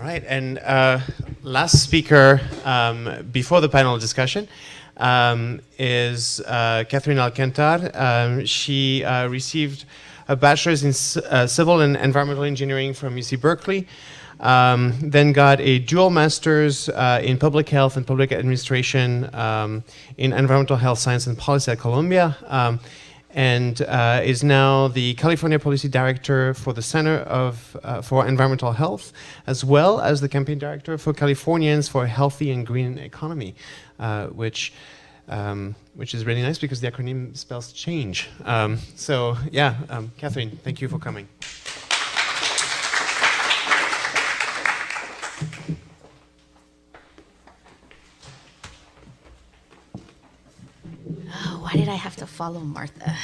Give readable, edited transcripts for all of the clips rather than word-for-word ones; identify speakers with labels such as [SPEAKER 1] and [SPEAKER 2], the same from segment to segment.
[SPEAKER 1] right, and last speaker before the panel discussion is Kathryn Alcantar. She received a bachelor's in civil and environmental engineering from UC Berkeley, then got a dual master's in public health and public administration in environmental health science and policy at Columbia, and is now the California Policy Director for the Center for Environmental Health, as well as the Campaign Director for Californians for a Healthy and Green Economy, which is really nice because the acronym spells change. Kathryn, thank you for coming.
[SPEAKER 2] Why did I have to follow Martha?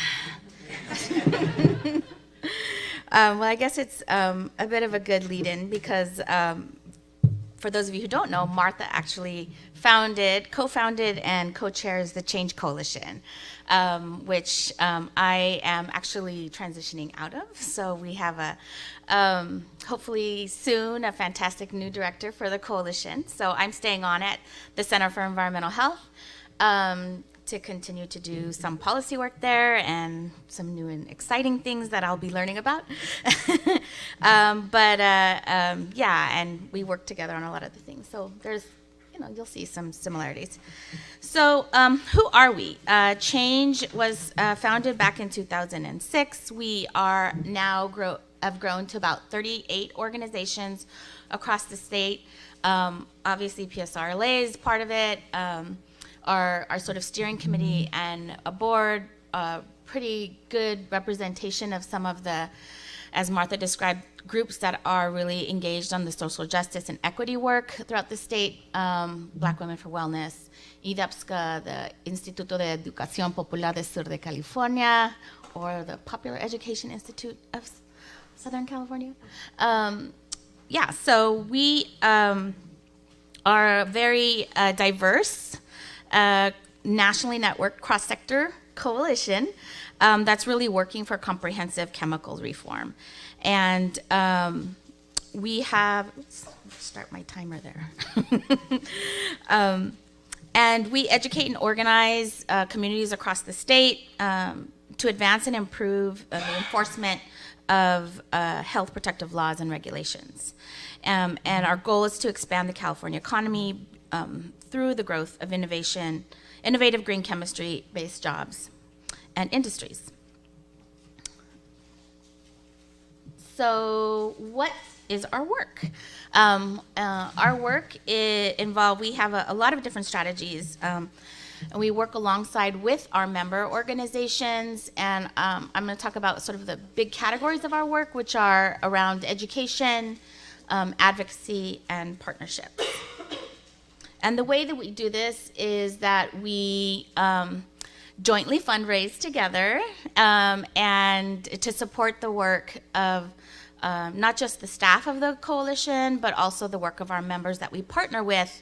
[SPEAKER 2] Well, I guess it's a bit of a good lead-in because for those of you who don't know, Martha actually co-founded and co-chairs the Change Coalition, which I am actually transitioning out of. So we have hopefully soon a fantastic new director for the coalition. So I'm staying on at the Center for Environmental Health to continue to do some policy work there and some new and exciting things that I'll be learning about. And we work together on a lot of the things. So there's, you'll see some similarities. So who are we? Change was founded back in 2006. We are now have grown to about 38 organizations across the state. Obviously, PSRLA is part of it. Our sort of steering committee and a board, pretty good representation of some of the, as Martha described, groups that are really engaged on the social justice and equity work throughout the state. Black Women for Wellness, IDEPSCA, the Instituto de Educación Popular del Sur de California, or the Popular Education Institute of Southern California. So we are a very diverse, nationally networked cross-sector coalition that's really working for comprehensive chemical reform. And we have, let's start my timer there. And we educate and organize communities across the state to advance and improve the enforcement of health protective laws and regulations. And our goal is to expand the California economy through the growth of innovative green chemistry-based jobs and industries. So what is our work? Our work involves, we have a lot of different strategies, and we work alongside with our member organizations, and I'm going to talk about sort of the big categories of our work, which are around education, advocacy, and partnership. And the way that we do this is that we jointly fundraise together and to support the work of not just the staff of the coalition, but also the work of our members that we partner with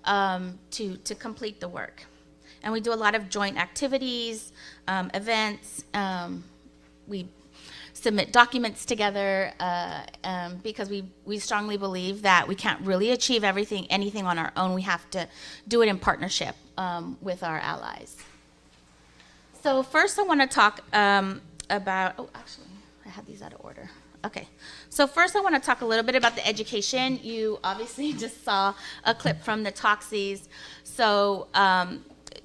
[SPEAKER 2] to complete the work. And we do a lot of joint activities, events. We submit documents together because we strongly believe that we can't really achieve anything on our own. We have to do it in partnership with our allies. So first I want to talk about, I had these out of order. Okay, so first I want to talk a little bit about the education. You obviously just saw a clip from the TOXICS. So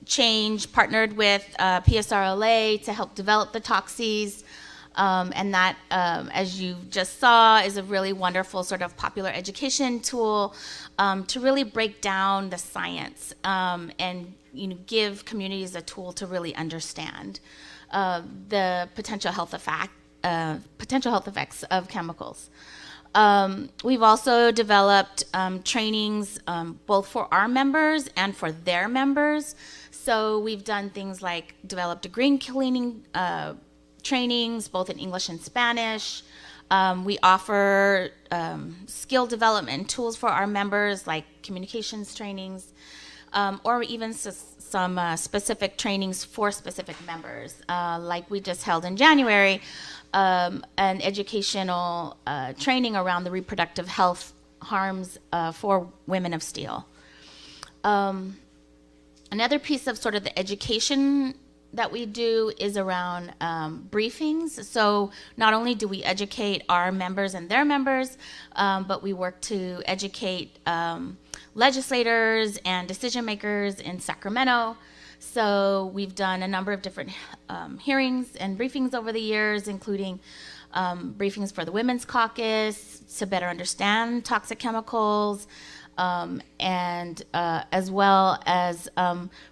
[SPEAKER 2] Change partnered with PSRLA to help develop the TOXICS. And that, as you just saw, is a really wonderful sort of popular education tool to really break down the science and give communities a tool to really understand the potential health effects of chemicals. We've also developed trainings both for our members and for their members. So we've done things like developed a green cleaning trainings, both in English and Spanish. We offer skill development tools for our members, like communications trainings, or even some specific trainings for specific members. Like we just held in January, an educational training around the reproductive health harms for women of steel. Another piece of sort of the education that we do is around briefings. So not only do we educate our members and their members, but we work to educate legislators and decision makers in Sacramento. So we've done a number of different hearings and briefings over the years, including briefings for the Women's Caucus to better understand toxic chemicals, and as well as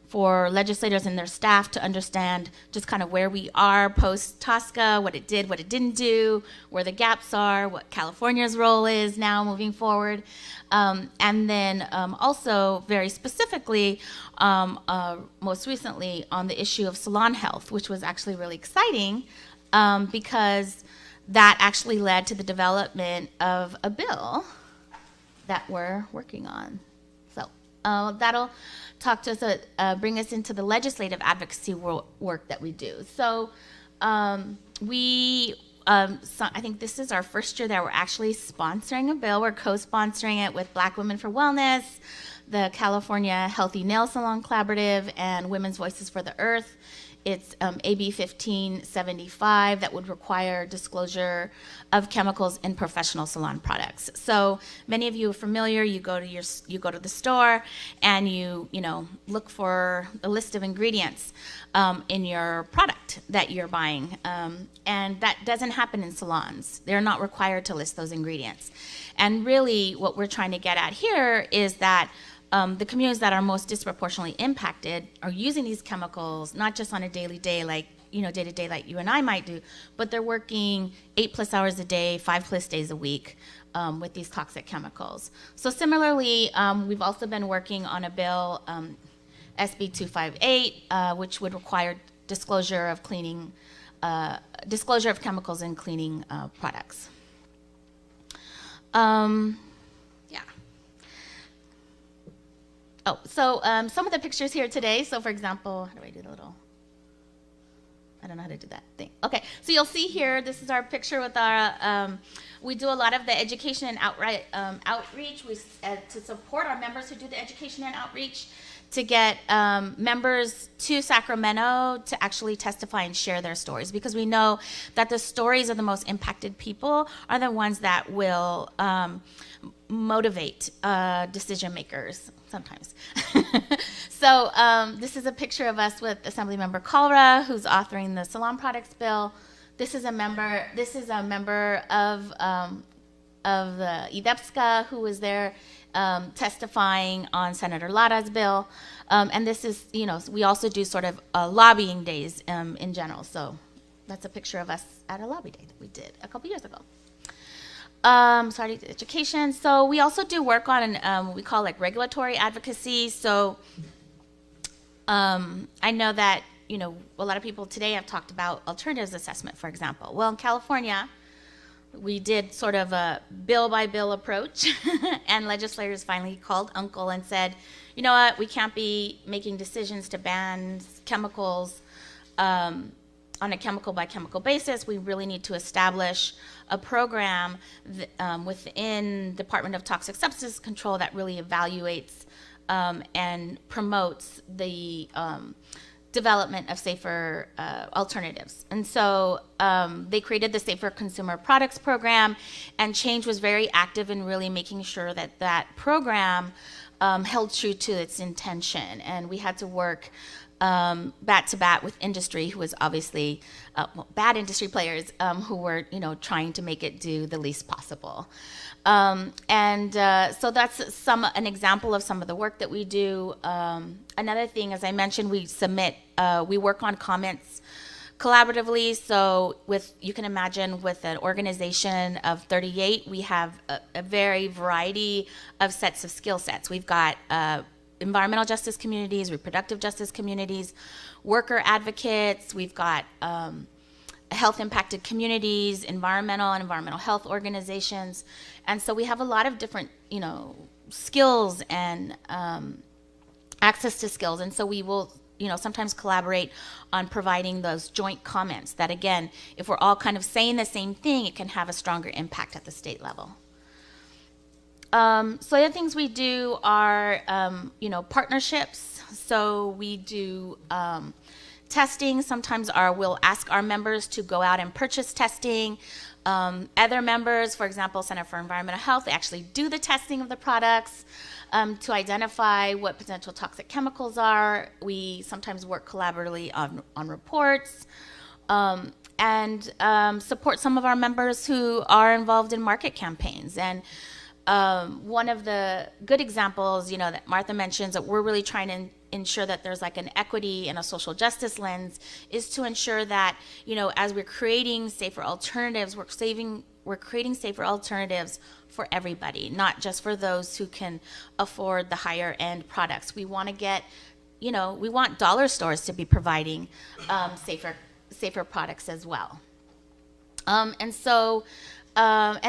[SPEAKER 2] for legislators and their staff to understand just kind of where we are post-TSCA, what it did, what it didn't do, where the gaps are, what California's role is now moving forward. And then also very specifically, most recently on the issue of Salon Health, which was actually really exciting because that actually led to the development of a bill that we're working on. So that'll talk to us, bring us into the legislative advocacy work that we do. So I think this is our first year that we're actually sponsoring a bill. We're co-sponsoring it with Black Women for Wellness, the California Healthy Nail Salon Collaborative, and Women's Voices for the Earth. It's AB 1575 that would require disclosure of chemicals in professional salon products. So many of you are familiar. You go to the store and you look for a list of ingredients in your product that you're buying, and that doesn't happen in salons. They're not required to list those ingredients. And really, what we're trying to get at here is that the communities that are most disproportionately impacted are using these chemicals not just on a day-to-day like you and I might do, but they're working 8+ hours a day, 5+ days a week with these toxic chemicals. So similarly, we've also been working on a bill, SB 258, which would require disclosure of chemicals in cleaning products. Oh, so some of the pictures here today. So for example, how do I do the little, I don't know how to do that thing. Okay, so you'll see here, this is our picture with our, we do a lot of the education and outreach to support our members who do the education and outreach, to get members to Sacramento to actually testify and share their stories, because we know that the stories of the most impacted people are the ones that will motivate decision makers sometimes. So this is a picture of us with Assemblymember Kalra, who's authoring the salon products bill. This is a member of the IDEPSCA who was there testifying on Senator Lara's bill. And this is, we also do sort of lobbying days in general. So that's a picture of us at a lobby day that we did a couple years ago. Education. So we also do work on what we call like regulatory advocacy. So I know that, a lot of people today have talked about alternatives assessment, for example. Well, in California, we did sort of a bill-by-bill approach, and legislators finally called uncle and said, you know what, we can't be making decisions to ban chemicals on a chemical-by-chemical basis. We really need to establish a program within Department of Toxic Substances Control that really evaluates and promotes the development of safer alternatives. And so they created the Safer Consumer Products Program, and Change was very active in really making sure that that program held true to its intention. And we had to work bat to bat with industry, who was obviously bad industry players who were trying to make it do the least possible. So that's an example of some of the work that we do. Another thing, as I mentioned, we work on comments collaboratively. So you can imagine with an organization of 38, we have a very variety of sets of skill sets. We've got environmental justice communities, reproductive justice communities, worker advocates. We've got health impacted communities, environmental and environmental health organizations. And so we have a lot of different, skills and access to skills. And so we will, sometimes collaborate on providing those joint comments that, again, if we're all kind of saying the same thing, it can have a stronger impact at the state level. So the other things we do are, partnerships. So we do testing. Sometimes we'll ask our members to go out and purchase testing. Other members, for example, Center for Environmental Health, they actually do the testing of the products to identify what potential toxic chemicals are. We sometimes work collaboratively on reports. And support some of our members who are involved in market campaigns. And one of the good examples, that Martha mentions that we're really trying to ensure that there's like an equity and a social justice lens is to ensure that, as we're creating safer alternatives, we're creating safer alternatives for everybody, not just for those who can afford the higher end products. We want to get, we want dollar stores to be providing safer products as well. And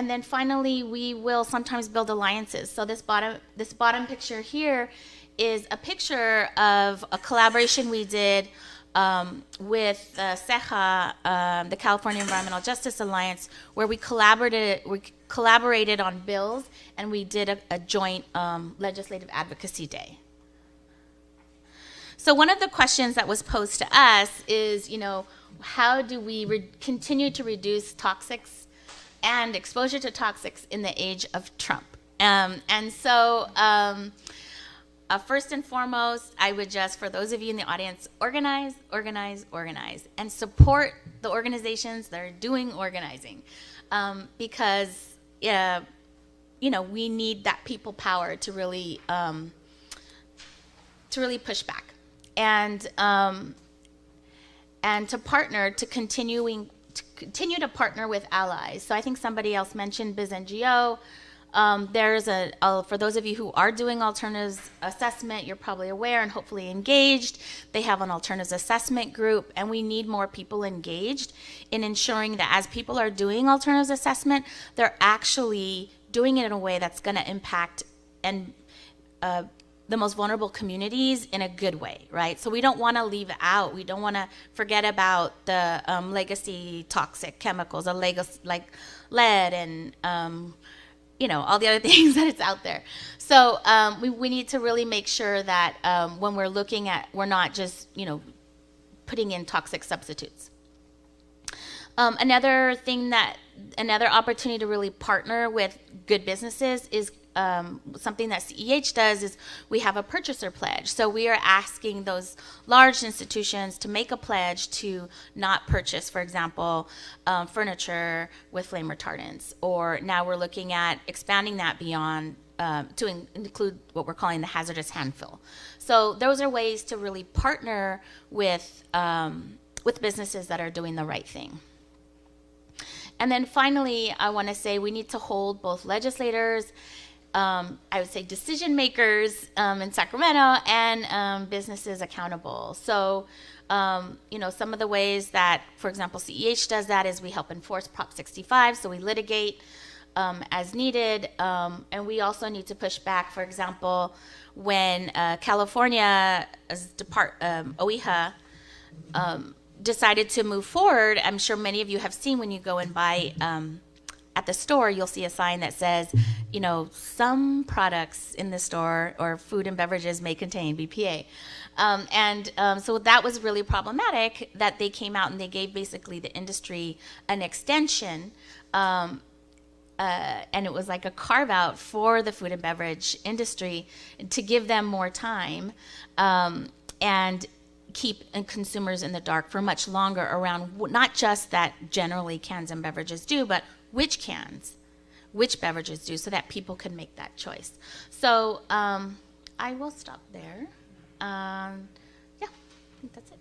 [SPEAKER 2] then finally, we will sometimes build alliances. So this bottom picture here is a picture of a collaboration we did with CEJA, the California Environmental Justice Alliance, where we collaborated on bills, and we did a joint legislative advocacy day. So one of the questions that was posed to us is, how do we continue to reduce toxics and exposure to toxics in the age of Trump? First and foremost, I would just, for those of you in the audience, organize, and support the organizations that are doing organizing, because we need that people power to really push back, and to partner to continue to partner with allies. So I think somebody else mentioned BizNGO. There's for those of you who are doing alternatives assessment, you're probably aware and hopefully engaged. They have an alternatives assessment group, and we need more people engaged in ensuring that as people are doing alternatives assessment, they're actually doing it in a way that's going to impact and the most vulnerable communities in a good way, right? So we don't want to leave out. We don't want to forget about the legacy toxic chemicals, like lead and all the other things that it's out there. So we need to really make sure that when we're looking at, we're not just putting in toxic substitutes. Another opportunity to really partner with good businesses is something that CEH does is we have a purchaser pledge. So we are asking those large institutions to make a pledge to not purchase, for example, furniture with flame retardants. Or now we're looking at expanding that beyond to include what we're calling the hazardous handfill. So those are ways to really partner with businesses that are doing the right thing. And then finally, I want to say we need to hold both legislators, I would say decision makers in Sacramento, and businesses accountable. So, some of the ways that, for example, CEH does that is we help enforce Prop 65, so we litigate as needed, and we also need to push back, for example, when California's OEHA decided to move forward. I'm sure many of you have seen when you go and buy at the store, you'll see a sign that says, some products in the store or food and beverages may contain BPA. So that was really problematic that they came out and they gave basically the industry an extension. And it was like a carve out for the food and beverage industry to give them more time and keep consumers in the dark for much longer around not just that generally cans and beverages do, but which beverages do, so that people can make that choice. So I will stop there. I think that's it.